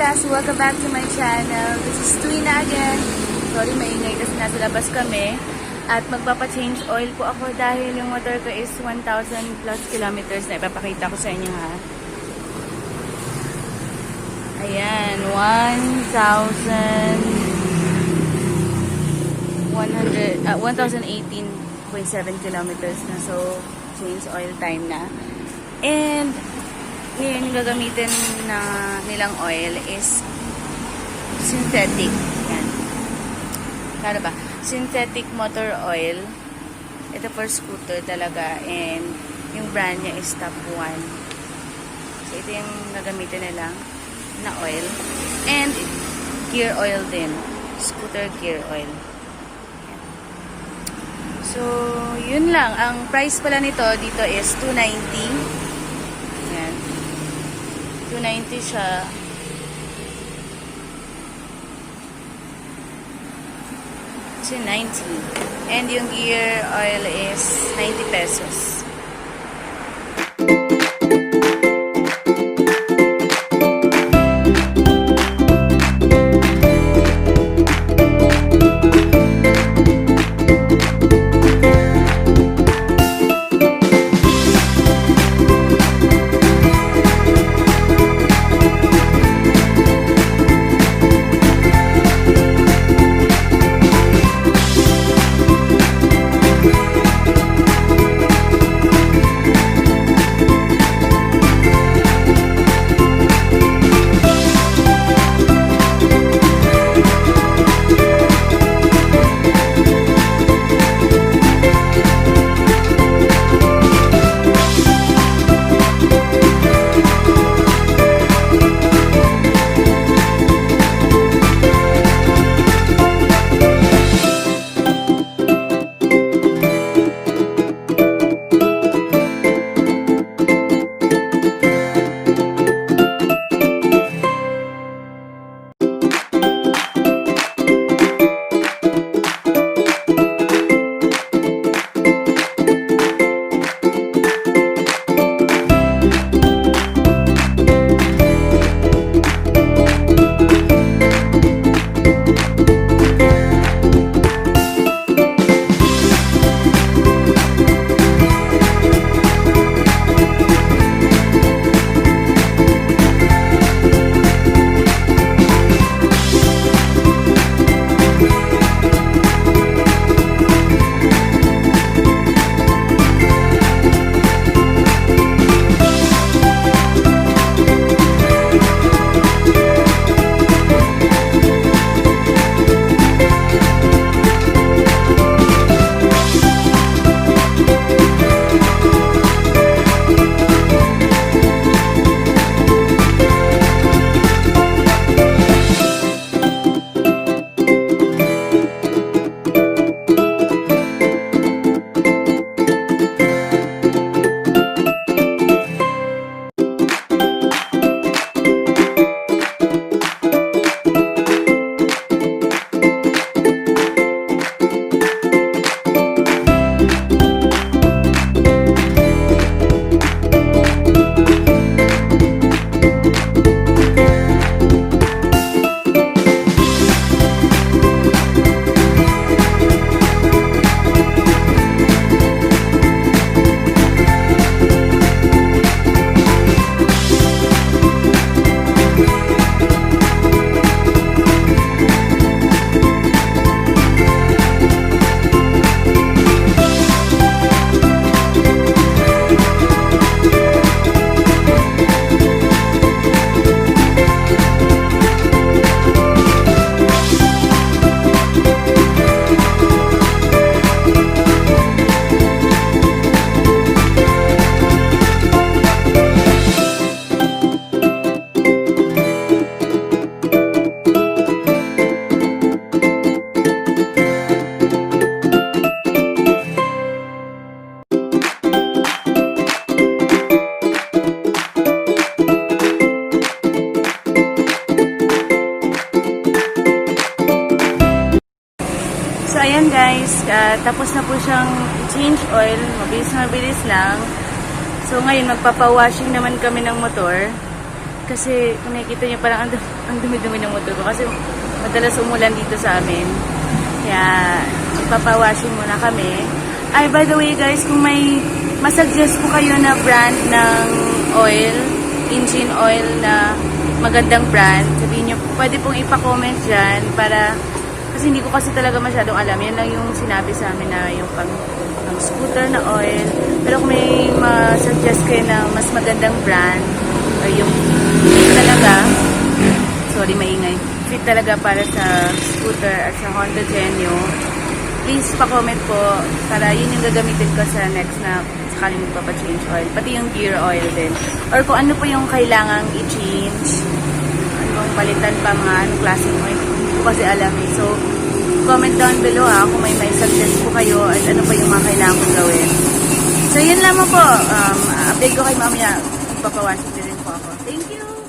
guys! Welcome back to my channel. This is Tuina again. Sorry, maingay kasi nasa labas kami. At magpapa-change oil po ako dahil yung motor ko is 1,000 plus kilometers na ipapakita ko sa inyo ha. Ayan, 1,018.7 kilometers na. So, change oil time na. And ngayon yung gagamitin na nilang oil is synthetic. Yan. Kano ba? Synthetic motor oil. Ito for scooter talaga. And yung brand niya is Top 1. So ito yung gagamitin nila na oil. And gear oil din. Scooter gear oil. Yan. So yun lang. Ang price pala nito dito is $290. 290 siya. Kasi 90. And yung gear oil is 90 pesos. ayan guys, tapos na po siyang change oil. Mabilis lang. So ngayon magpapa-washing naman kami ng motor. Kasi kung nakikita nyo parang ang dumi-dumi ng motor ko. Kasi madalas umulan dito sa amin. Kaya ipapawashing muna kami. Ay, by the way guys, kung may masuggest po kayo na brand ng oil, engine oil na magandang brand, sabihin nyo, pwede pong ipa-comment dyan para, kasi hindi ko kasi talaga masyadong alam. Yan lang yung sinabi sa amin na yung pang scooter na oil. Pero kung may masuggest kayo na mas magandang brand, or yung fit talaga, sorry maingay, fit talaga para sa scooter at sa Honda Genio, please pa-comment po para yun yung gagamitin ko sa next na sakaling magpapa-change oil. Pati yung gear oil din. Or kung ano po yung kailangang i-change, anong palitan pa, mga anong klaseng oil. Hindi ko kasi alam eh. So, comment down below kung may suggest po kayo at ano pa yung mga kailangan kong gawin. So, yun lamang po. Update ko kay mamaya. Magpapawashing din po ako. Thank you!